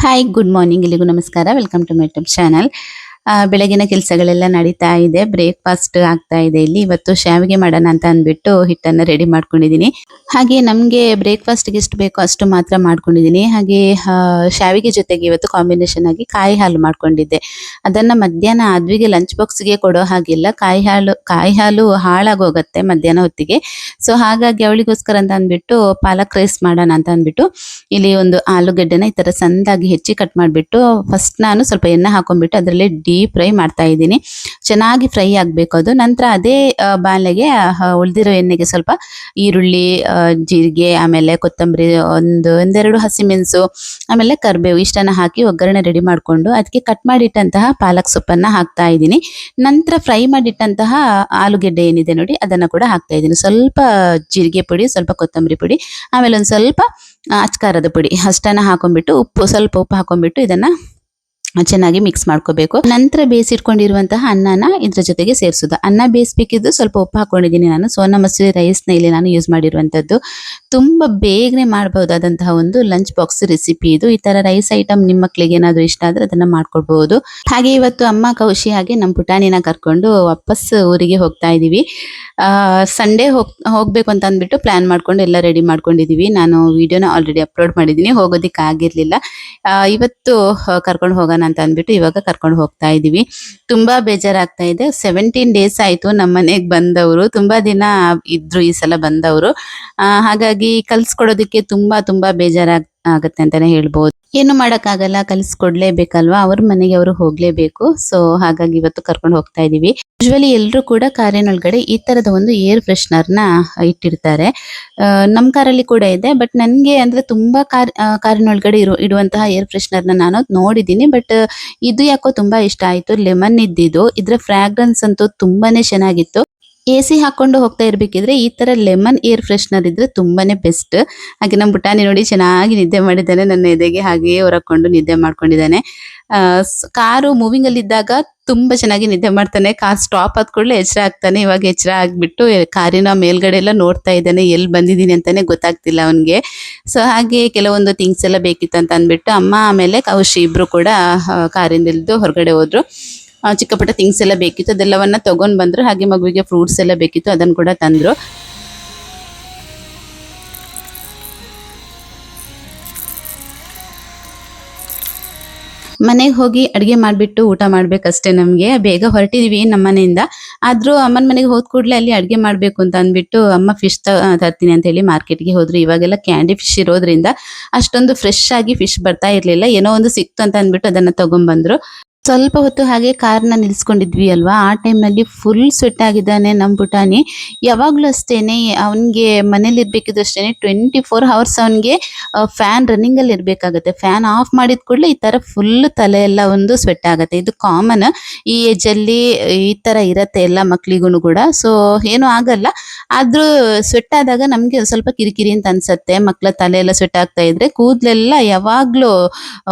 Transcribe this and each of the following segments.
Hi good morning ಎಲ್ಲಿಗೂ ನಮಸ್ಕಾರ. Welcome to my YouTube channel. ಬೆಳಗಿನ ಕೆಲಸಗಳೆಲ್ಲ ನಡೀತಾ ಇದೆ. ಬ್ರೇಕ್ಫಾಸ್ಟ್ ಆಗ್ತಾ ಇದೆ. ಇಲ್ಲಿ ಇವತ್ತು ಶಾವಿಗೆ ಮಾಡೋಣ ಅಂತ ಅಂದ್ಬಿಟ್ಟು ಹಿಟ್ಟನ್ನು ರೆಡಿ ಮಾಡ್ಕೊಂಡಿದ್ದೀನಿ. ಹಾಗೆ ನಮಗೆ ಬ್ರೇಕ್ಫಾಸ್ಟ್ಗೆ ಎಷ್ಟು ಬೇಕೋ ಅಷ್ಟು ಮಾತ್ರ ಮಾಡ್ಕೊಂಡಿದ್ದೀನಿ. ಹಾಗೆ ಶಾವಿಗೆ ಜೊತೆಗೆ ಇವತ್ತು ಕಾಂಬಿನೇಷನ್ ಆಗಿ ಕಾಯಿ ಹಾಲು ಮಾಡ್ಕೊಂಡಿದ್ದೆ. ಅದನ್ನು ಮಧ್ಯಾಹ್ನ ಆದ್ವಿಗೆ ಲಂಚ್ ಬಾಕ್ಸ್ಗೆ ಕೊಡೋ ಹಾಗಿಲ್ಲ. ಕಾಯಿ ಹಾಲು ಹಾಳಾಗೋಗುತ್ತೆ ಮಧ್ಯಾಹ್ನ ಹೊತ್ತಿಗೆ. ಸೊ ಹಾಗಾಗಿ ಅವಳಿಗೋಸ್ಕರ ಅಂತ ಅಂದ್ಬಿಟ್ಟು ಪಾಲಕ್ ರೈಸ್ ಮಾಡೋಣ ಅಂತ ಅಂದ್ಬಿಟ್ಟು ಇಲ್ಲಿ ಒಂದು ಆಲೂಗಡ್ಡೆನ ಈ ತರ ಸಣ್ಣದಾಗಿ ಹೆಚ್ಚಿ ಕಟ್ ಮಾಡಿಬಿಟ್ಟು ಫಸ್ಟ್ ನಾನು ಸ್ವಲ್ಪ ಎಣ್ಣೆ ಹಾಕೊಂಡ್ಬಿಟ್ಟು ಅದರಲ್ಲಿ ಡೀಪ್ ಫ್ರೈ ಮಾಡ್ತಾ ಇದ್ದೀನಿ. ಚೆನ್ನಾಗಿ ಫ್ರೈ ಆಗಬೇಕು ಅದು. ನಂತರ ಅದೇ ಬಾಣಲೆಗೆ ಉಳಿದಿರೋ ಎಣ್ಣೆಗೆ ಸ್ವಲ್ಪ ಈರುಳ್ಳಿ, ಜೀರಿಗೆ, ಆಮೇಲೆ ಕೊತ್ತಂಬರಿ, ಒಂದೆರಡು ಹಸಿಮೆಣಸು, ಆಮೇಲೆ ಕರಿಬೇವು ಇಷ್ಟನ್ನ ಹಾಕಿ ಒಗ್ಗರಣೆ ರೆಡಿ ಮಾಡಿಕೊಂಡು ಅದಕ್ಕೆ ಕಟ್ ಮಾಡಿಟ್ಟಂತಹ ಪಾಲಕ್ ಸೊಪ್ಪನ್ನ ಹಾಕ್ತಾ ಇದ್ದೀನಿ. ನಂತರ ಫ್ರೈ ಮಾಡಿಟ್ಟಂತಹ ಆಲೂಗೆಡ್ಡೆ ಏನಿದೆ ನೋಡಿ ಅದನ್ನ ಕೂಡ ಹಾಕ್ತಾ ಇದ್ದೀನಿ. ಸ್ವಲ್ಪ ಜೀರಿಗೆ ಪುಡಿ, ಸ್ವಲ್ಪ ಕೊತ್ತಂಬರಿ ಪುಡಿ, ಆಮೇಲೆ ಒಂದು ಸ್ವಲ್ಪ ಅಚ್ಕಾರದ ಪುಡಿ ಅಷ್ಟನ್ನ ಹಾಕೊಂಡ್ಬಿಟ್ಟು ಸ್ವಲ್ಪ ಉಪ್ಪು ಹಾಕೊಂಡ್ಬಿಟ್ಟು ಇದನ್ನ ಚೆನ್ನಾಗಿ ಮಿಕ್ಸ್ ಮಾಡ್ಕೋಬೇಕು. ನಂತರ ಬೇಯಿಸಿಟ್ಕೊಂಡಿರುವಂತಹ ಅನ್ನನ ಇದ್ರ ಜೊತೆಗೆ ಸೇರಿಸೋದು. ಅನ್ನ ಬೇಯಿಸ್ಬೇಕಿದ್ದು ಸ್ವಲ್ಪ ಉಪ್ಪು ಹಾಕೊಂಡಿದ್ದೀನಿ ನಾನು. ಸೋನಾ ಮಸೂರಿ ರೈಸ್ನ ಇಲ್ಲಿ ನಾನು ಯೂಸ್ ಮಾಡಿರುವಂಥದ್ದು. ತುಂಬ ಬೇಗನೆ ಮಾಡಬಹುದಾದಂತಹ ಒಂದು ಲಂಚ್ ಬಾಕ್ಸ್ ರೆಸಿಪಿ ಇದು. ಈ ತರ ರೈಸ್ ಐಟಮ್ ನಿಮ್ಮ ಮಕ್ಕಳಿಗೆ ಏನಾದರೂ ಇಷ್ಟ ಆದ್ರೆ ಅದನ್ನ ಮಾಡ್ಕೊಡ್ಬಹುದು. ಹಾಗೆ ಇವತ್ತು ಅಮ್ಮ ಕೌಶಿ ಹಾಗೆ ನಮ್ಮ ಪುಟಾಣಿನ ಕರ್ಕೊಂಡು ವಾಪಸ್ ಊರಿಗೆ ಹೋಗ್ತಾ ಇದೀವಿ. ಸಂಡೇ ಹೋಗ್ಬೇಕು ಅಂತ ಅಂದ್ಬಿಟ್ಟು ಪ್ಲಾನ್ ಮಾಡ್ಕೊಂಡು ಎಲ್ಲ ರೆಡಿ ಮಾಡ್ಕೊಂಡಿದೀವಿ. ನಾನು ವಿಡಿಯೋನ ಆಲ್ರೆಡಿ ಅಪ್ಲೋಡ್ ಮಾಡಿದ್ದೀನಿ. ಹೋಗೋದಿಕ್ಕೆ ಆಗಿರ್ಲಿಲ್ಲ. ಇವತ್ತು ಕರ್ಕೊಂಡು ಹೋಗೋಣ ಅಂತ ಅಂದ್ಬಿಟ್ಟು ಇವಾಗ ಕರ್ಕೊಂಡು ಹೋಗ್ತಾ ಇದೀವಿ. ತುಂಬಾ ಬೇಜಾರಾಗ್ತಾ ಇದೆ. 17 ಡೇಸ್ ಆಯ್ತು ನಮ್ಮ ಮನೆಗೆ ಬಂದವರು. ತುಂಬಾ ದಿನ ಇದ್ರು ಈ ಸಲ ಬಂದವರು. ಹಾಗಾಗಿ ಕಲ್ಸ್ಕೊಡೋದಕ್ಕೆ ತುಂಬಾ ಬೇಜಾರಾಗತ್ತೆ ಅಂತಾನೆ ಹೇಳ್ಬೋದು. ಏನು ಮಾಡಕ್ಕಾಗಲ್ಲ, ಕಲಿಸ್ಕೊಡ್ಲೇಬೇಕಲ್ವಾ, ಅವ್ರ ಮನೆಗೆ ಅವರು ಹೋಗ್ಲೇಬೇಕು. ಸೊ ಹಾಗಾಗಿ ಇವತ್ತು ಕರ್ಕೊಂಡು ಹೋಗ್ತಾ ಇದೀವಿ. ಯೂಶುವಲಿ ಎಲ್ಲರೂ ಕೂಡ ಕಾರಿನೊಳಗಡೆ ಈ ತರದ ಒಂದು ಏರ್ ಫ್ರೆಶ್ನರ್ನ ಇಟ್ಟಿರ್ತಾರೆ. ನಮ್ಮ ಕಾರಲ್ಲಿ ಕೂಡ ಇದೆ. ಬಟ್ ನನಗೆ ಅಂದ್ರೆ ತುಂಬಾ ಕಾರಿನೊಳಗಡೆ ಇಡುವಂತಹ ಏರ್ ಫ್ರೆಶ್ನರ್ನ ನಾನು ನೋಡಿದ್ದೀನಿ. ಬಟ್ ಇದು ಯಾಕೋ ತುಂಬಾ ಇಷ್ಟ ಆಯ್ತು. ಲೆಮನ್ ಇದ್ದಿದ್ದು, ಇದ್ರ ಫ್ರಾಗ್ರೆನ್ಸ್ ಅಂತೂ ತುಂಬಾನೇ ಚೆನ್ನಾಗಿತ್ತು. AC ಹಾಕೊಂಡು ಹೋಗ್ತಾ ಇರ್ಬೇಕಿದ್ರೆ ಈ ತರ ಲೆಮನ್ ಏರ್ ಫ್ರೆಶ್ನರ್ ಇದ್ರೆ ತುಂಬಾನೇ ಬೆಸ್ಟ್. ಹಾಗೆ ನಮ್ಮ ಪುಟಾಣಿ ನೋಡಿ ಚೆನ್ನಾಗಿ ನಿದ್ದೆ ಮಾಡಿದ್ದಾನೆ. ನನ್ನ ಎದೆಗೆ ಹಾಗೆಯೇ ಹೊರಕೊಂಡು ನಿದ್ದೆ ಮಾಡ್ಕೊಂಡಿದ್ದಾನೆ. ಕಾರು ಮೂವಿಂಗ್ ಅಲ್ಲಿ ಇದ್ದಾಗ ತುಂಬಾ ಚೆನ್ನಾಗಿ ನಿದ್ದೆ ಮಾಡ್ತಾನೆ. ಕಾರ್ ಸ್ಟಾಪ್ ಆದ ಕೂಡಲೇ ಎಚ್ಚರ ಆಗ್ತಾನೆ. ಇವಾಗ ಎಚ್ಚರ ಆಗ್ಬಿಟ್ಟು ಕಾರಿನ ಮೇಲ್ಗಡೆ ಎಲ್ಲ ನೋಡ್ತಾ ಇದ್ದಾನೆ. ಎಲ್ಲಿ ಬಂದಿದ್ದೀನಿ ಅಂತಾನೆ ಗೊತ್ತಾಗ್ತಿಲ್ಲ ಅವನ್ಗೆ. ಸೊ ಹಾಗೆ ಕೆಲವೊಂದು ಥಿಂಗ್ಸ್ ಎಲ್ಲ ಬೇಕಿತ್ತು ಅಂತ ಅಂದ್ಬಿಟ್ಟು ಅಮ್ಮ ಆಮೇಲೆ ಕೌಶಿ ಇಬ್ರು ಕೂಡ ಕಾರಿಂದ ಇಳಿದು ಹೊರಗಡೆ ಹೋದ್ರು. ಚಿಕ್ಕ ಪುಟ್ಟ ಥಿಂಗ್ಸ್ ಎಲ್ಲ ಬೇಕಿತ್ತು, ಅದೆಲ್ಲವನ್ನ ತಗೊಂಡ್ ಬಂದ್ರು. ಹಾಗೆ ಮಗುವಿಗೆ ಫ್ರೂಟ್ಸ್ ಎಲ್ಲ ಬೇಕಿತ್ತು, ಅದನ್ನು ಕೂಡ ತಂದ್ರು. ಮನೆಗೆ ಹೋಗಿ ಅಡುಗೆ ಮಾಡಿಬಿಟ್ಟು ಊಟ ಮಾಡ್ಬೇಕಷ್ಟೇ. ನಮಗೆ ಬೇಗ ಹೊರಟಿದೀವಿ ನಮ್ಮ ಮನೆಯಿಂದ. ಆದ್ರೂ ಅಮ್ಮನ ಮನೆಗೆ ಹೋದ ಕೂಡಲೇ ಅಲ್ಲಿ ಅಡುಗೆ ಮಾಡಬೇಕು ಅಂತ ಅಂದ್ಬಿಟ್ಟು ಅಮ್ಮ ಫಿಶ್ ತರ್ತೀನಿ ಅಂತ ಹೇಳಿ ಮಾರ್ಕೆಟ್ಗೆ ಹೋದ್ರು. ಇವಾಗೆಲ್ಲ ಕ್ಯಾಂಡಿ ಫಿಶ್ ಇರೋದ್ರಿಂದ ಅಷ್ಟೊಂದು ಫ್ರೆಶ್ ಆಗಿ ಫಿಶ್ ಬರ್ತಾ ಇರ್ಲಿಲ್ಲ. ಏನೋ ಒಂದು ಸಿಕ್ತು ಅಂತ ಅಂದ್ಬಿಟ್ಟು ಅದನ್ನ ತಗೊಂಡ್ಬಂದ್ರು. ಸ್ವಲ್ಪ ಹೊತ್ತು ಹಾಗೆ ಕಾರ್ನ ನಿಲ್ಸ್ಕೊಂಡಿದ್ವಿ ಅಲ್ವಾ, ಆ ಟೈಮ್ನಲ್ಲಿ ಫುಲ್ ಸ್ವೆಟ್ ಆಗಿದ್ದಾನೆ ನಮ್ಮ ಪುಟಾಣಿ. ಯಾವಾಗ್ಲೂ ಅಷ್ಟೇನೆ ಅವನಿಗೆ ಮನೇಲಿ ಇರ್ಬೇಕಿದ್ರು ಅಷ್ಟೇನೆ 24 ಅವರ್ಸ್ ಅವನಿಗೆ ಫ್ಯಾನ್ ರನ್ನಿಂಗ್ ಅಲ್ಲಿ ಇರ್ಬೇಕಾಗತ್ತೆ. ಫ್ಯಾನ್ ಆಫ್ ಮಾಡಿದ ಕೂಡಲೇ ಈ ತರ ಫುಲ್ ತಲೆ ಎಲ್ಲ ಒಂದು ಸ್ವೆಟ್ ಆಗತ್ತೆ. ಇದು ಕಾಮನ್, ಈ ಏಜ್ ಅಲ್ಲಿ ಈ ತರ ಇರತ್ತೆ ಎಲ್ಲ ಮಕ್ಳಿಗೂ ಕೂಡ. ಸೊ ಏನು ಆಗಲ್ಲ. ಆದ್ರೂ ಸ್ವೆಟ್ ಆದಾಗ ನಮ್ಗೆ ಸ್ವಲ್ಪ ಕಿರಿಕಿರಿ ಅಂತ ಅನ್ಸತ್ತೆ. ಮಕ್ಳ ತಲೆ ಎಲ್ಲ ಸ್ವೆಟ್ ಆಗ್ತಾ ಇದ್ರೆ ಕೂದ್ಲೆಲ್ಲ ಯಾವಾಗ್ಲೂ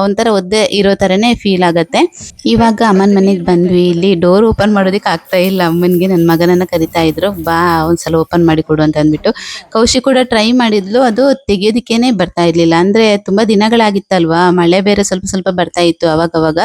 ಒಂಥರ ಒದ್ದೆ ಇರೋ ತರನೇ ಫೀಲ್ ಆಗತ್ತೆ. ಇವಾಗ ಅಮ್ಮನ ಮನೆಗೆ ಬಂದ್ವಿ. ಇಲ್ಲಿ ಡೋರ್ ಓಪನ್ ಮಾಡೋದಕ್ಕೆ ಆಗ್ತಾ ಇಲ್ಲ ಅಮ್ಮನಿಗೆ. ನನ್ನ ಮಗನನ್ನ ಕರಿತಾ ಇದ್ರು, ಬಾ ಒಂದ್ಸಲ ಓಪನ್ ಮಾಡಿ ಕೊಡು ಅಂತ ಅಂದ್ಬಿಟ್ಟು. ಕೌಶಿ ಕೂಡ ಟ್ರೈ ಮಾಡಿದ್ಲು, ಅದು ತೆಗಿಯೋದಿಕ್ಕೇನೆ ಬರ್ತಾ ಇರ್ಲಿಲ್ಲ. ಅಂದ್ರೆ ತುಂಬಾ ದಿನಗಳಾಗಿತ್ತಲ್ವಾ, ಮಳೆ ಬೇರೆ ಸ್ವಲ್ಪ ಬರ್ತಾ ಇತ್ತು ಅವಾಗವಾಗ.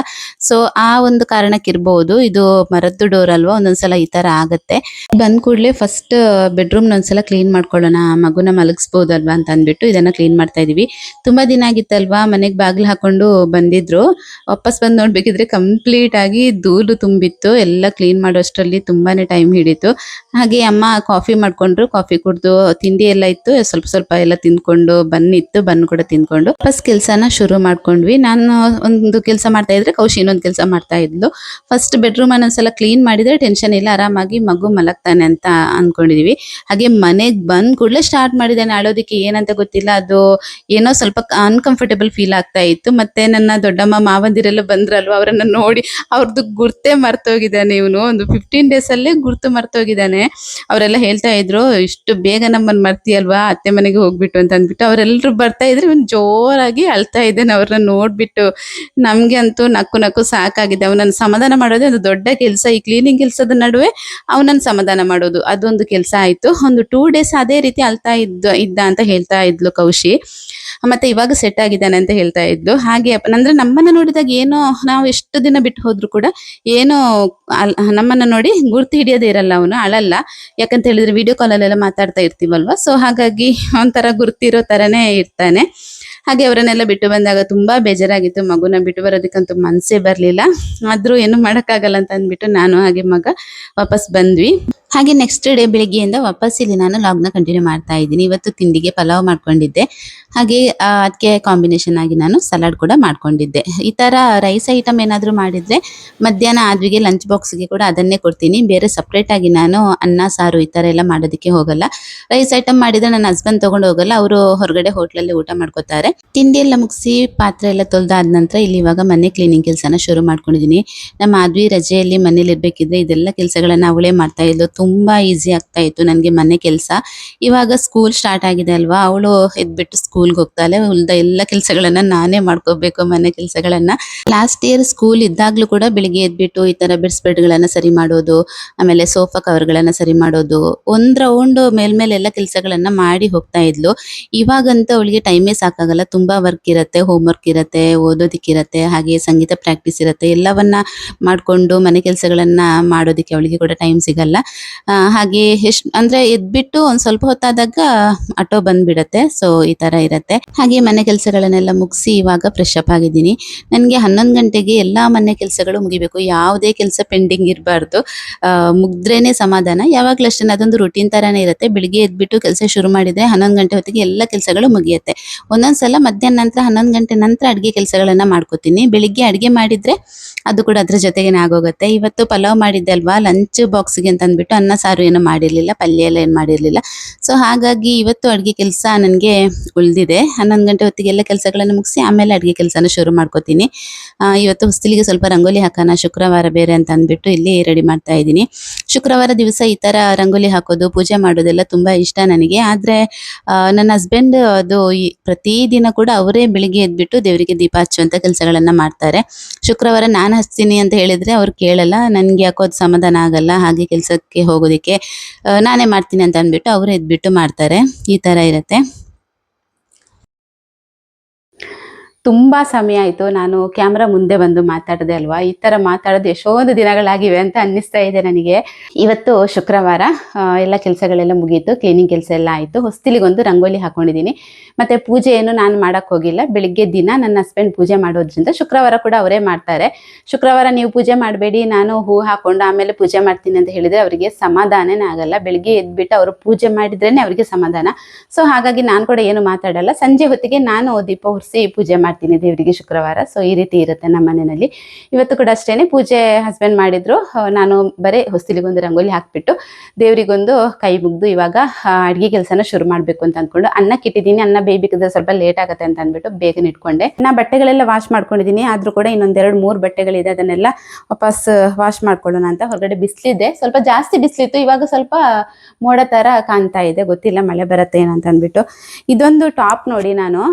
ಸೊ ಆ ಒಂದು ಕಾರಣಕ್ಕಿರ್ಬಹುದು. ಇದು ಮರದ್ದು ಡೋರ್ ಅಲ್ವಾ, ಒಂದೊಂದ್ಸಲ ಈ ತರ ಆಗತ್ತೆ. ಬಂದ್ ಕೂಡ್ಲೆ ಫಸ್ಟ್ ಬೆಡ್ರೂಮ್ ಒಂದ್ಸಲ ಕ್ಲೀನ್ ಮಾಡ್ಕೊಳ್ಳೋಣ, ಮಗುನ ಮಲಗಿಸ್ಬೋದಲ್ವಾ ಅಂತ ಅಂದ್ಬಿಟ್ಟು ಇದನ್ನ ಕ್ಲೀನ್ ಮಾಡ್ತಾ ಇದೀವಿ. ತುಂಬಾ ದಿನ ಆಗಿತ್ತಲ್ವಾ, ಮನೆಗ್ ಬಾಗಿಲು ಹಾಕೊಂಡು ಬಂದಿದ್ರು. ವಾಪಸ್ ಬಂದ್ ನೋಡ್ಬೇಕಿದ್ರೆ ಕಂಪ್ಲೀಟ್ ಆಗಿ ಧೂಳು ತುಂಬಿತ್ತು. ಎಲ್ಲ ಕ್ಲೀನ್ ಮಾಡೋಷ್ಟರಲ್ಲಿ ತುಂಬಾನೇ ಟೈಮ್ ಹಿಡಿತು. ಹಾಗೆ ಅಮ್ಮ ಕಾಫಿ ಮಾಡ್ಕೊಂಡ್ರು. ಕಾಫಿ ಕುಡ್ದು ತಿಂಡಿ ಎಲ್ಲ ಇತ್ತು, ಸ್ವಲ್ಪ ಎಲ್ಲ ತಿನ್ಕೊಂಡು ಬನ್ ಕೂಡ ತಿನ್ಕೊಂಡು ಫಸ್ಟ್ ಕೆಲ್ಸನ ಶುರು ಮಾಡ್ಕೊಂಡ್ವಿ. ನಾನು ಒಂದು ಕೆಲಸ ಮಾಡ್ತಾ ಇದ್ರೆ ಕೌಶಿ ಇನ್ನೊಂದು ಕೆಲಸ ಮಾಡ್ತಾ ಇದ್ಲು. ಫಸ್ಟ್ ಬೆಡ್ರೂಮ್ ಒಂದ್ಸಲ ಕ್ಲೀನ್ ಮಾಡಿದ್ರೆ ಟೆನ್ಷನ್ ಇಲ್ಲ, ಆರಾಮಾಗಿ ಮಗು ಮಲಗ್ತಾನೆ ಅಂತ ಅನ್ಕೊಂಡಿದೀವಿ. ಹಾಗೆ ಮನೆಗ್ ಬಂದ್ ಕೂಡಲೇ ಸ್ಟಾರ್ಟ್ ಮಾಡಿದ್ದಾನೆ ಅಳೋದಿಕ್ಕೆ. ಏನಂತ ಗೊತ್ತಿಲ್ಲ, ಅದು ಏನೋ ಸ್ವಲ್ಪ ಅನ್ಕಂಫರ್ಟೇಬಲ್ ಫೀಲ್ ಆಗ್ತಾ ಇತ್ತು. ಮತ್ತೆ ನನ್ನ ದೊಡ್ಡಮ್ಮ ಮಾವಂದಿರೆಲ್ಲ ಬಂದ್ರಲ್ವಾ, ಅವರನ್ನ ನೋಡಿ ಅವ್ರದ್ದು ಗುರ್ತೇ ಮರ್ತೋಗಿದ್ದಾನೆ ಇವನು. ಒಂದು 15 ಡೇಸ್ ಅಲ್ಲೇ ಗುರ್ತು ಮರ್ತೋಗಿದ್ದಾನೆ. ಅವರೆಲ್ಲ ಹೇಳ್ತಾ ಇದ್ರು, ಇಷ್ಟು ಬೇಗ ನಮ್ಮನ್ನ ಮರ್ತಿಯಲ್ವಾ ಅತ್ತೆ ಮನೆಗೆ ಹೋಗ್ಬಿಟ್ಟು ಅಂತ ಅಂದ್ಬಿಟ್ಟು. ಅವರೆಲ್ಲರೂ ಬರ್ತಾ ಇದ್ರೆ ಇವನು ಜೋರಾಗಿ ಅಳ್ತಾ ಇದ್ದಾನೆ ಅವ್ರನ್ನ ನೋಡ್ಬಿಟ್ಟು. ನಮ್ಗೆ ಅಂತೂ ನಕ್ಕು ಸಾಕಾಗಿದೆ. ಅವನನ್ನ ಸಮಾಧಾನ ಮಾಡೋದೇ ಒಂದು ದೊಡ್ಡ ಕೆಲಸ. ಈ ಕ್ಲೀನಿಂಗ್ ಕೆಲಸದ ನಡುವೆ ಅವನನ್ನ ಸಮಾಧಾನ ಮಾಡೋದು ಅದೊಂದು ಕೆಲಸ ಆಯ್ತು. ಒಂದು 2 ಡೇಸ್ ಅದೇ ರೀತಿ ಅಳ್ತಾ ಇದ್ದ ಅಂತ ಹೇಳ್ತಾ ಇದ್ಲು ಕೌಶಿ. ಮತ್ತೆ ಇವಾಗ ಸೆಟ್ ಆಗಿದ್ದಾನೆ ಅಂತ ಹೇಳ್ತಾ ಇದ್ಲು. ಹಾಗೆ ಅಂದ್ರೆ ನಮ್ಮನ್ನ ನೋಡಿದಾಗ ಏನೋ ನಾವು ಎಷ್ಟು ದಿನ ಬಿಟ್ಟು ಹೋದ್ರು ಕೂಡ ಏನೋ ನಮ್ಮನ್ನ ನೋಡಿ ಗುರ್ತು ಹಿಡಿಯೋದೇ ಇರಲ್ಲ, ಅವನು ಅಳಲ್ಲ. ಯಾಕಂತ ಹೇಳಿದ್ರೆ ವಿಡಿಯೋ ಕಾಲಲ್ಲೆಲ್ಲ ಮಾತಾಡ್ತಾ ಇರ್ತೀವಲ್ವಾ, ಸೊ ಹಾಗಾಗಿ ಒಂಥರ ಗುರ್ತಿರೋ ತರನೇ ಇರ್ತಾನೆ. ಹಾಗೆ ಅವರನ್ನೆಲ್ಲ ಬಿಟ್ಟು ಬಂದಾಗ ತುಂಬಾ ಬೇಜಾರಾಗಿತ್ತು. ಮಗುನ ಬಿಟ್ಟು ಬರೋದಕ್ಕಂತೂ ಮನ್ಸೇ ಬರ್ಲಿಲ್ಲ. ಆದ್ರೂ ಏನು ಮಾಡಕ್ಕಾಗಲ್ಲ ಅಂತ ಅಂದ್ಬಿಟ್ಟು ನಾನು ಹಾಗೆ ಮಗ ವಾಪಸ್ ಬಂದ್ವಿ. ಹಾಗೆ ನೆಕ್ಸ್ಟ್ ಡೇ ಬೆಳಿಗ್ಗೆಯಿಂದ ವಾಪಸ್ ಇಲ್ಲಿ ನಾನು ಲಾಗ್ನ ಕಂಟಿನ್ಯೂ ಮಾಡ್ತಾ ಇದ್ದೀನಿ. ಇವತ್ತು ತಿಂಡಿಗೆ ಪಲಾವ್ ಮಾಡ್ಕೊಂಡಿದ್ದೆ. ಹಾಗೆ ಅದಕ್ಕೆ ಕಾಂಬಿನೇಷನ್ ಆಗಿ ನಾನು ಸಲಾಡ್ ಕೂಡ ಮಾಡ್ಕೊಂಡಿದ್ದೆ. ಈ ತರ ರೈಸ್ ಐಟಮ್ ಏನಾದ್ರು ಮಾಡಿದ್ರೆ ಮಧ್ಯಾಹ್ನ ಆದ್ವಿಗೆ ಲಂಚ್ ಬಾಕ್ಸ್ಗೆ ಕೂಡ ಅದನ್ನೇ ಕೊಡ್ತೀನಿ. ಬೇರೆ ಸಪ್ರೇಟ್ ಆಗಿ ನಾನು ಅನ್ನ ಸಾರು ಈ ತರ ಎಲ್ಲ ಮಾಡೋದಕ್ಕೆ ಹೋಗಲ್ಲ. ರೈಸ್ ಐಟಮ್ ಮಾಡಿದ್ರೆ ನನ್ನ ಹಸ್ಬೆಂಡ್ ತಗೊಂಡು ಹೋಗಲ್ಲ, ಅವರು ಹೊರಗಡೆ ಹೋಟ್ಲಲ್ಲಿ ಊಟ ಮಾಡ್ಕೋತಾರೆ. ತಿಂಡಿ ಎಲ್ಲ ಮುಗಿಸಿ ಪಾತ್ರೆ ಎಲ್ಲ ತೊಳ್ದಾದ ನಂತರ ಇಲ್ಲಿ ಇವಾಗ ಮನೆ ಕ್ಲೀನಿಂಗ್ ಕೆಲಸನ ಶುರು ಮಾಡ್ಕೊಂಡಿದ್ದೀನಿ. ನಮ್ಮ ಆದ್ವಿ ರಜೆಯಲ್ಲಿ ಮನೇಲಿ ಇರ್ಬೇಕಿದ್ರೆ ಇದೆಲ್ಲ ಕೆಲಸಗಳನ್ನ ಅವಳೇ ಮಾಡ್ತಾ ಇದ್ಲು. ತುಂಬಾ ಈಸಿ ಆಗ್ತಾ ಇತ್ತು ನನಗೆ ಮನೆ ಕೆಲಸ. ಇವಾಗ ಸ್ಕೂಲ್ ಸ್ಟಾರ್ಟ್ ಆಗಿದೆ ಅಲ್ವಾ, ಅವಳು ಎದ್ಬಿಟ್ಟು ಸ್ಕೂಲ್ಗೆ ಹೋಗ್ತಾಳೆ. ಉಳ್ದ ಎಲ್ಲ ಕೆಲಸಗಳನ್ನ ನಾನೇ ಮಾಡ್ಕೋಬೇಕು ಮನೆ ಕೆಲಸಗಳನ್ನ. ಲಾಸ್ಟ್ ಇಯರ್ ಸ್ಕೂಲ್ ಇದ್ದಾಗ್ಲೂ ಕೂಡ ಬೆಳಿಗ್ಗೆ ಎದ್ಬಿಟ್ಟು ಈ ತರ ಬೆಡ್ಗಳನ್ನ ಸರಿ ಮಾಡೋದು, ಆಮೇಲೆ ಸೋಫಾ ಕವರ್ಗಳನ್ನ ಸರಿ ಮಾಡೋದು, ಒಂದ್ ರೌಂಡ್ ಮೇಲ್ಮೇಲೆ ಎಲ್ಲ ಕೆಲಸಗಳನ್ನ ಮಾಡಿ ಹೋಗ್ತಾ ಇದ್ಲು. ಇವಾಗಂತೂ ಅವಳಿಗೆ ಟೈಮೇ ಸಾಕಾಗಲ್ಲ. ತುಂಬಾ ವರ್ಕ್ ಇರುತ್ತೆ, ಹೋಮ್ ವರ್ಕ್ ಇರುತ್ತೆ, ಓದೋದಿಕ್ಕಿರತ್ತೆ, ಹಾಗೆ ಸಂಗೀತ ಪ್ರಾಕ್ಟೀಸ್ ಇರುತ್ತೆ. ಎಲ್ಲವನ್ನ ಮಾಡ್ಕೊಂಡು ಮನೆ ಕೆಲಸಗಳನ್ನ ಮಾಡೋದಿಕ್ಕೆ ಅವಳಿಗೆ ಕೂಡ ಟೈಮ್ ಸಿಗಲ್ಲ. ಹಾಗೆ ಅಂದ್ರೆ ಎದ್ಬಿಟ್ಟು ಒಂದ್ ಸ್ವಲ್ಪ ಹೊತ್ತಾದಾಗ ಆಟೋ ಬಂದ್ಬಿಡತ್ತೆ. ಸೊ ಈ ತರ ಇರತ್ತೆ. ಹಾಗೆ ಮನೆ ಕೆಲಸಗಳನ್ನೆಲ್ಲ ಮುಗಿಸಿ ಇವಾಗ ಫ್ರೆಶ್ ಅಪ್ ಆಗಿದ್ದೀನಿ. ನನ್ಗೆ 11 ಗಂಟೆಗೆ ಎಲ್ಲಾ ಮನೆ ಕೆಲಸಗಳು ಮುಗಿಬೇಕು, ಯಾವುದೇ ಕೆಲಸ ಪೆಂಡಿಂಗ್ ಇರಬಾರ್ದು. ಮುಗ್ದ್ರೇನೆ ಸಮಾಧಾನ. ಯಾವಾಗ್ಲೂ ಅಷ್ಟೇ, ಅದೊಂದು ರುಟೀನ್ ತರಾನೇ ಇರುತ್ತೆ. ಬೆಳಿಗ್ಗೆ ಎದ್ಬಿಟ್ಟು ಕೆಲಸ ಶುರು ಮಾಡಿದ್ರೆ 11 ಗಂಟೆ ಹೊತ್ತಿಗೆ ಎಲ್ಲ ಕೆಲಸಗಳು ಮುಗಿಯುತ್ತೆ. ಒಂದೊಂದ್ಸಲ ಮಧ್ಯಾಹ್ನ ನಂತರ 11 ಗಂಟೆ ನಂತರ ಅಡ್ಗೆ ಕೆಲಸಗಳನ್ನ ಮಾಡ್ಕೋತೀನಿ. ಬೆಳಿಗ್ಗೆ ಅಡ್ಗೆ ಮಾಡಿದ್ರೆ ಅದು ಕೂಡ ಅದ್ರ ಜೊತೆಗೇನೆ ಆಗೋಗುತ್ತೆ. ಇವತ್ತು ಪಲಾವ್ ಮಾಡಿದ್ದೆ ಅಲ್ವಾ, ಲಂಚ್ ಬಾಕ್ಸ್ಗೆ ಅಂತ ಅಂದ್ಬಿಟ್ಟು ಅನ್ನ ಸಾರು ಏನು ಮಾಡಿರ್ಲಿಲ್ಲ, ಪಲ್ಯ ಎಲ್ಲ ಏನು ಮಾಡಿರ್ಲಿಲ್ಲ. ಸೊ ಹಾಗಾಗಿ ಇವತ್ತು ಅಡ್ಗೆ ಕೆಲಸ ನನಗೆ ಉಳಿದಿದೆ. 11 ಗಂಟೆ ಹೊತ್ತಿಗೆ ಎಲ್ಲ ಕೆಲಸಗಳನ್ನು ಮುಗಿಸಿ ಆಮೇಲೆ ಅಡ್ಗೆ ಕೆಲಸನ ಶುರು ಮಾಡ್ಕೋತೀನಿ. ಇವತ್ತು ಹೊಸ್ತಿಲಿಗೆ ಸ್ವಲ್ಪ ರಂಗೋಲಿ ಹಾಕೋಣ, ಶುಕ್ರವಾರ ಬೇರೆ ಅಂತ ಅಂದ್ಬಿಟ್ಟು ಇಲ್ಲಿ ರೆಡಿ ಮಾಡ್ತಾ ಇದ್ದೀನಿ. ಶುಕ್ರವಾರ ದಿವಸ ಈ ತರ ರಂಗೋಲಿ ಹಾಕೋದು, ಪೂಜೆ ಮಾಡೋದೆಲ್ಲ ತುಂಬಾ ಇಷ್ಟ ನನಗೆ. ಆದ್ರೆ ನನ್ನ ಹಸ್ಬೆಂಡ್ ಅದು ಪ್ರತಿದಿನ ಕೂಡ ಅವರೇ ಬೆಳಿಗ್ಗೆ ಎದ್ಬಿಟ್ಟು ದೇವರಿಗೆ ದೀಪ ಹಚ್ಚುವಂತ ಕೆಲಸಗಳನ್ನ ಮಾಡ್ತಾರೆ. ಶುಕ್ರವಾರ ನಾನು ಹಚ್ತೀನಿ ಅಂತ ಹೇಳಿದ್ರೆ ಅವ್ರು ಕೇಳಲ್ಲ. ನನ್ಗೆ ಯಾಕೋ ಅದು ಸಮಾಧಾನ ಆಗಲ್ಲ. ಹಾಗೆ ಕೆಲಸಕ್ಕೆ ಹೋಗೋದಿಕ್ಕೆ ನಾನೇ ಮಾಡ್ತೀನಿ ಅಂತ ಅಂದ್ಬಿಟ್ಟು ಅವರು ಎದ್ಬಿಟ್ಟು ಮಾಡ್ತಾರೆ. ಈ ತರ ಇರತ್ತೆ. ತುಂಬಾ ಸಮಯ ಆಯ್ತು ನಾನು ಕ್ಯಾಮ್ರಾ ಮುಂದೆ ಬಂದು ಮಾತಾಡದೆ ಅಲ್ವಾ. ಈ ತರ ಮಾತಾಡೋದು ಎಷ್ಟೊಂದು ದಿನಗಳಾಗಿವೆ ಅಂತ ಅನ್ನಿಸ್ತಾ ಇದೆ ನನಗೆ. ಇವತ್ತು ಶುಕ್ರವಾರ, ಎಲ್ಲ ಕೆಲಸಗಳೆಲ್ಲ ಮುಗೀತು, ಕ್ಲೀನಿಂಗ್ ಕೆಲಸ ಎಲ್ಲ ಆಯ್ತು. ಹೊಸ್ತಿಲಿಗೊಂದು ರಂಗೋಲಿ ಹಾಕೊಂಡಿದ್ದೀನಿ. ಮತ್ತೆ ಪೂಜೆ ಏನು ನಾನು ಮಾಡಕ್ ಹೋಗಿಲ್ಲ. ಬೆಳಿಗ್ಗೆ ದಿನ ನನ್ನ ಹಸ್ಬೆಂಡ್ ಪೂಜೆ ಮಾಡೋದ್ರಿಂದ ಶುಕ್ರವಾರ ಕೂಡ ಅವರೇ ಮಾಡ್ತಾರೆ. ಶುಕ್ರವಾರ ನೀವು ಪೂಜೆ ಮಾಡಬೇಡಿ, ನಾನು ಹೂ ಹಾಕೊಂಡು ಆಮೇಲೆ ಪೂಜೆ ಮಾಡ್ತೀನಿ ಅಂತ ಹೇಳಿದ್ರೆ ಅವರಿಗೆ ಸಮಾಧಾನನೇ ಆಗಲ್ಲ. ಬೆಳಿಗ್ಗೆ ಎದ್ಬಿಟ್ಟು ಅವರು ಪೂಜೆ ಮಾಡಿದ್ರೇನೆ ಅವರಿಗೆ ಸಮಾಧಾನ. ಸೊ ಹಾಗಾಗಿ ನಾನು ಕೂಡ ಏನು ಮಾತಾಡಲ್ಲ. ಸಂಜೆ ಹೊತ್ತಿಗೆ ನಾನು ದೀಪ ಉರಿಸಿ ಪೂಜೆ ಮಾಡ್ತೀನಿ ದೇವರಿಗೆ ಶುಕ್ರವಾರ. ಸೊ ಈ ರೀತಿ ಇರುತ್ತೆ ನಮ್ಮ ಮನೆಯಲ್ಲಿ. ಇವತ್ತು ಕೂಡ ಅಷ್ಟೇನೆ, ಪೂಜೆ ಹಸ್ಬೆಂಡ್ ಮಾಡಿದ್ರು, ನಾನು ಬರೀ ಹೊಸ್ತಿಲಿಗೊಂದು ರಂಗೋಲಿ ಹಾಕ್ಬಿಟ್ಟು ದೇವರಿಗೊಂದು ಕೈ ಮುಗ್ದು ಇವಾಗ ಅಡ್ಗೆ ಕೆಲಸನ ಶುರು ಮಾಡ್ಬೇಕು ಅಂತ ಅಂದ್ಕೊಂಡು ಅನ್ನಕ್ಕೆ ಇಟ್ಟಿದ್ದೀನಿ. ಅನ್ನ ಬೇಯಬೇಕಿದ್ರೆ ಸ್ವಲ್ಪ ಲೇಟ್ ಆಗುತ್ತೆ ಅಂತ ಅಂದ್ಬಿಟ್ಟು ಬೇಗನೆ ಇಟ್ಕೊಂಡೆ. ನಾ ಬಟ್ಟೆಗಳೆಲ್ಲ ವಾಶ್ ಮಾಡ್ಕೊಂಡಿದ್ದೀನಿ. ಆದ್ರೂ ಕೂಡ ಇನ್ನೊಂದ್ 2-3 ಬಟ್ಟೆಗಳಿದೆ, ಅದನ್ನೆಲ್ಲ ವಾಪಸ್ ವಾಶ್ ಮಾಡ್ಕೊಳ್ಳೋಣ ಅಂತ. ಹೊರಗಡೆ ಬಿಸಿಲಿದೆ, ಸ್ವಲ್ಪ ಜಾಸ್ತಿ ಬಿಸಿಲಿತ್ತು. ಇವಾಗ ಸ್ವಲ್ಪ ಮೋಡ ತರ ಕಾಣ್ತಾ ಇದೆ, ಗೊತ್ತಿಲ್ಲ ಮಳೆ ಬರುತ್ತೆ ಏನಂತ ಅಂದ್ಬಿಟ್ಟು. ಇದೊಂದು ಟಾಪ್ ನೋಡಿ, ನಾನು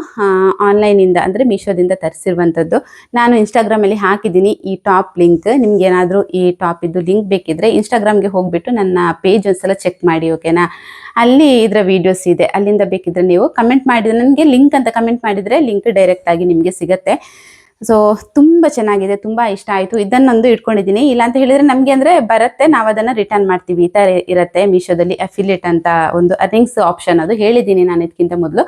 ಆನ್ಲೈನ್ ಇಂದ ಅಂದ್ರೆ ಮೀಶೋದಿಂದ ತರಿಸಿರುವಂತದ್ದು. ನಾನು ಇನ್ಸ್ಟಾಗ್ರಾಮ್ ಅಲ್ಲಿ ಹಾಕಿದ್ದೀನಿ ಈ ಟಾಪ್ ಲಿಂಕ್. ನಿಮ್ಗೆ ಏನಾದ್ರೂ ಈ ಟಾಪ್ ಇದ್ದು ಲಿಂಕ್ ಬೇಕಿದ್ರೆ ಇನ್ಸ್ಟಾಗ್ರಾಮ್ಗೆ ಹೋಗ್ಬಿಟ್ಟು ನನ್ನ ಪೇಜ್ ಒಂದ್ಸಲ ಚೆಕ್ ಮಾಡಿ, ಓಕೆನಾ. ಅಲ್ಲಿ ಇದರ ವಿಡಿಯೋಸ್ ಇದೆ, ಅಲ್ಲಿಂದ ಬೇಕಿದ್ರೆ ನೀವು ಕಮೆಂಟ್ ಮಾಡಿದ್ರೆ, ನನಗೆ ಲಿಂಕ್ ಅಂತ ಕಮೆಂಟ್ ಮಾಡಿದ್ರೆ ಲಿಂಕ್ ಡೈರೆಕ್ಟ್ ಆಗಿ ನಿಮಗೆ ಸಿಗತ್ತೆ. ಸೊ ತುಂಬಾ ಚೆನ್ನಾಗಿದೆ, ತುಂಬಾ ಇಷ್ಟ ಆಯ್ತು. ಇದನ್ನೊಂದು ಇಟ್ಕೊಂಡಿದ್ದೀನಿ. ಇಲ್ಲ ಅಂತ ಹೇಳಿದ್ರೆ ನಮ್ಗೆ ಅಂದ್ರೆ ಬರುತ್ತೆ, ನಾವು ಅದನ್ನ ರಿಟರ್ನ್ ಮಾಡ್ತೀವಿ. ಈ ತರ ಇರುತ್ತೆ ಮೀಶೋದಲ್ಲಿ ಅಫಿಲಿಯೇಟ್ ಅಂತ ಒಂದು ಅರ್ನಿಂಗ್ಸ್ ಆಪ್ಷನ್, ಅದು ಹೇಳಿದ್ದೀನಿ ನಾನು ಇದಕ್ಕಿಂತ ಮೊದಲು.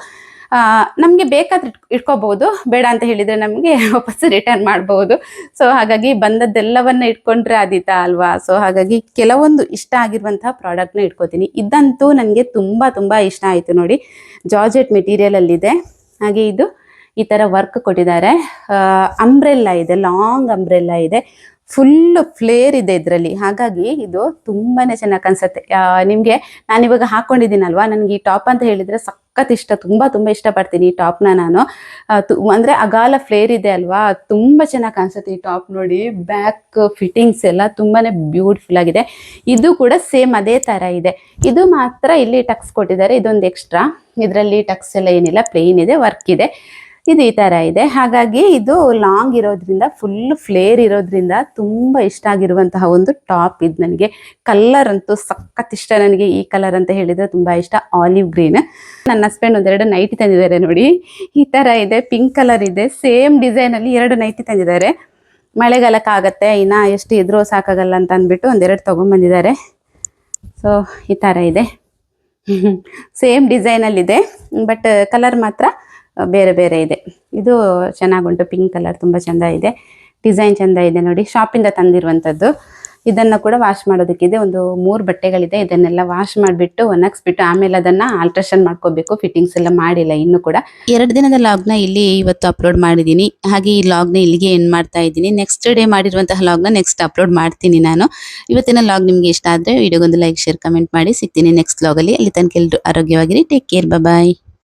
ನಮ್ಗೆ ಬೇಕಾದ್ರೆ ಇಟ್ಕೋಬಹುದು, ಬೇಡ ಅಂತ ಹೇಳಿದ್ರೆ ನಮ್ಗೆ ವಾಪಸ್ ರಿಟರ್ನ್ ಮಾಡಬಹುದು. ಸೊ ಹಾಗಾಗಿ ಬಂದದ್ದೆಲ್ಲವನ್ನ ಇಟ್ಕೊಂಡ್ರೆ ಆದೀತಾ ಅಲ್ವಾ. ಸೊ ಹಾಗಾಗಿ ಕೆಲವೊಂದು ಇಷ್ಟ ಆಗಿರುವಂತಹ ಪ್ರಾಡಕ್ಟ್ನ ಇಟ್ಕೋತೀನಿ. ಇದಂತೂ ನನಗೆ ತುಂಬಾ ಇಷ್ಟ ಆಯ್ತು ನೋಡಿ. ಜಾರ್ಜೆಟ್ ಮೆಟೀರಿಯಲ್ ಅಲ್ಲಿದೆ. ಹಾಗೆ ಇದು ಈ ತರ ವರ್ಕ್ ಕೊಟ್ಟಿದ್ದಾರೆ. ಅಂಬ್ರೆಲ್ಲಾ ಇದೆ, ಲಾಂಗ್ ಅಂಬ್ರೆಲ್ಲಾ ಇದೆ, ಫುಲ್ ಫ್ಲೇರ್ ಇದೆ ಇದರಲ್ಲಿ. ಹಾಗಾಗಿ ಇದು ತುಂಬಾನೇ ಚೆನ್ನಾಗಿ ಕಾಣಿಸುತ್ತೆ. ನಿಮ್ಗೆ ನಾನು ಇವಾಗ ಹಾಕೊಂಡಿದ್ದೀನಲ್ವಾ, ನನಗೆ ಈ ಟಾಪ್ ಅಂತ ಹೇಳಿದ್ರೆ ಸಖತ್ ಇಷ್ಟ, ತುಂಬಾ ಇಷ್ಟಪಡ್ತೀನಿ ಈ ಟಾಪ್ನ ನಾನು. ಅಂದ್ರೆ ಅಗಾಲ ಫ್ಲೇರ್ ಇದೆ ಅಲ್ವಾ, ತುಂಬಾ ಚೆನ್ನಾಗಿ ಕಾಣಿಸುತ್ತೆ ಈ ಟಾಪ್ ನೋಡಿ. ಬ್ಯಾಕ್ ಫಿಟ್ಟಿಂಗ್ಸ್ ಎಲ್ಲ ತುಂಬಾನೇ ಬ್ಯೂಟಿಫುಲ್ ಆಗಿದೆ. ಇದು ಕೂಡ ಸೇಮ್ ಅದೇ ತರ ಇದೆ. ಇದು ಮಾತ್ರ ಇಲ್ಲಿ ಟಕ್ಸ್ ಕೊಟ್ಟಿದ್ದಾರೆ, ಇದೊಂದು ಎಕ್ಸ್ಟ್ರಾ. ಇದರಲ್ಲಿ ಟಕ್ಸ್ ಎಲ್ಲ ಏನಿಲ್ಲ, ಪ್ಲೇನ್ ಇದೆ, ವರ್ಕ್ ಇದೆ. ಇದು ಈ ತರ ಇದೆ. ಹಾಗಾಗಿ ಇದು ಲಾಂಗ್ ಇರೋದ್ರಿಂದ ಫುಲ್ ಫ್ಲೇರ್ ಇರೋದ್ರಿಂದ ತುಂಬಾ ಇಷ್ಟ ಆಗಿರುವಂತಹ ಒಂದು ಟಾಪ್ ಇದು ನನಗೆ. ಕಲರ್ ಅಂತೂ ಸಖತ್ ಇಷ್ಟ ನನಗೆ. ಈ ಕಲರ್ ಅಂತ ಹೇಳಿದ್ರೆ ತುಂಬಾ ಇಷ್ಟ, ಆಲಿವ್ ಗ್ರೀನ್. ನನ್ನ ಹಸ್ಬೆಂಡ್ ಒಂದೆರಡು ನೈಟಿ ತಂದಿದ್ದಾರೆ ನೋಡಿ, ಈ ತರ ಇದೆ, ಪಿಂಕ್ ಕಲರ್ ಇದೆ, ಸೇಮ್ ಡಿಸೈನ್ ಅಲ್ಲಿ 2 ನೈಟಿ ತಂದಿದ್ದಾರೆ. ಮಳೆಗಾಲಕ್ಕಾಗತ್ತೆ, ಇನ್ನ ಎಷ್ಟು ಇದ್ರೂ ಸಾಕಾಗಲ್ಲ ಅಂತ ಅಂದ್ಬಿಟ್ಟು ಒಂದೆರಡು ತಗೊಂಡ್ಬಂದಿದ್ದಾರೆ. ಸೊ ಈ ತರ ಇದೆ, ಸೇಮ್ ಡಿಸೈನ್ ಅಲ್ಲಿ ಇದೆ, ಬಟ್ ಕಲರ್ ಮಾತ್ರ ಬೇರೆ ಬೇರೆ ಇದೆ. ಇದು ಚೆನ್ನಾಗುಂಟು, ಪಿಂಕ್ ಕಲರ್ ತುಂಬಾ ಚಂದ ಇದೆ, ಡಿಸೈನ್ ಚಂದ ಇದೆ ನೋಡಿ. ಶಾಪಿಂದ ತಂದಿರುವಂತದ್ದು. ಇದನ್ನ ಕೂಡ ವಾಶ್ ಮಾಡೋದಕ್ಕಿದೆ. ಒಂದು 3 ಬಟ್ಟೆಗಳಿದೆ. ಇದನ್ನೆಲ್ಲ ವಾಶ್ ಮಾಡಿಬಿಟ್ಟು ಒಣಗಿಸ್ಬಿಟ್ಟು ಆಮೇಲೆ ಅದನ್ನ ಆಲ್ಟ್ರೇಷನ್ ಮಾಡ್ಕೋಬೇಕು. ಫಿಟ್ಟಿಂಗ್ಸ್ ಎಲ್ಲ ಮಾಡಿಲ್ಲ ಇನ್ನು ಕೂಡ. 2 ದಿನದ ಲಾಗ್ನ ಇಲ್ಲಿ ಇವತ್ತು ಅಪ್ಲೋಡ್ ಮಾಡಿದ್ದೀನಿ. ಹಾಗೆ ಈ ಲಾಗ್ನ ಇಲ್ಲಿಗೆ ಎಂಡ್ ಮಾಡ್ತಾ ಇದ್ದೀನಿ. ನೆಕ್ಸ್ಟ್ ಡೇ ಮಾಡಿರುವಂತಹ ಲಾಗ್ನ ನೆಕ್ಸ್ಟ್ ಅಪ್ಲೋಡ್ ಮಾಡ್ತೀನಿ ನಾನು. ಇವತ್ತಿನ ಲಾಗ್ ನಿಮ್ಗೆ ಇಷ್ಟ ಆದ್ರೆ ವಿಡಿಯೋಗೊಂದು ಲೈಕ್, ಶೇರ್, ಕಮೆಂಟ್ ಮಾಡಿ. ಸಿಗ್ತೀನಿ ನೆಕ್ಸ್ಟ್ ಲಾಗಲ್ಲಿ. ಅಲ್ಲಿ ತನಕ ಎಲ್ಲರೂ ಆರೋಗ್ಯವಾಗಿರಿ. ಟೇಕ್ ಕೇರ್, ಬಾಯ್.